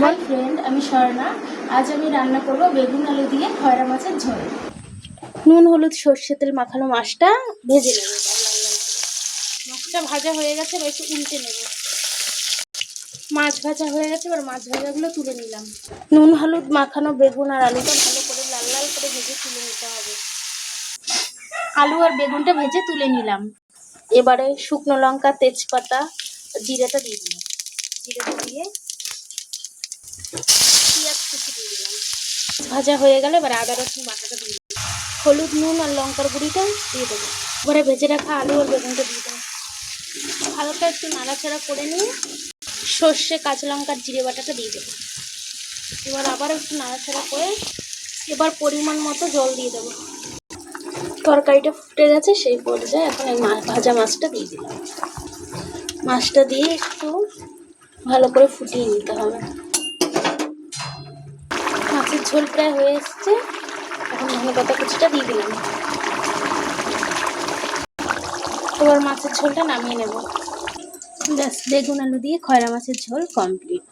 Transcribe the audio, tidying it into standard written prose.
Hi friend, আমি স্বর্ণা। আজ আমি রান্না করব বেগুন আলু দিয়ে খয়রা মাছের ঝোল। নুন হলুদ সর্ষে তেল মাখানো মাছটা ভেজে নেব। মাছটা ভাজা হয়ে গেছে, এবার একটু উল্টে নেব। মাছ ভাজা হয়ে গেছে, এবার মাছ ভাজাগুলো তুলে নিলাম। নুন হলুদ মাখানো বেগুন আর আলুটা ভালো করে লাল লাল করে ভেজে তুলে নিতে হবে। আলু আর বেগুনটা ভেজে তুলে নিলাম। এবারে শুকনো লঙ্কা, তেজপাতা, জিরাটা দিয়ে দিলাম। জিরাটা দিয়ে পেঁয়াজ কুচি দিয়ে দিলাম। ভাজা হয়ে গেলে এবার আদা রসুন বাটাটা দিয়ে দিলাম। হলুদ, নুন আর লঙ্কার গুঁড়িটা দিয়ে দেবো। এবারে ভেজে রাখা আলু আর বেগুনটা দিয়ে দেবো। হালকা একটু নাড়াচাড়া করে নিয়ে সর্ষে, কাঁচা লঙ্কার জিরে বাটাটা দিয়ে দেবো। এবার আবার একটু নাড়াচাড়া করে এবার পরিমাণ মতো জল দিয়ে দেবো। তরকারিটা ফুটে গেছে, সেই পর্যায়ে এখন এই ভাজা মাছটা দিয়ে দিলাম। মাছটা দিয়ে একটু ভালো করে ফুটিয়ে নিতে হবে। মাছের ঝোল প্রায় হয়ে এসছে, এখন ধনেপাতা কুচিটা দিয়ে দিলাম। এবার মাছের ঝোলটা নামিয়ে নেব। ব্যাস, বেগুন আলু দিয়ে খয়রা মাছের ঝোল কমপ্লিট।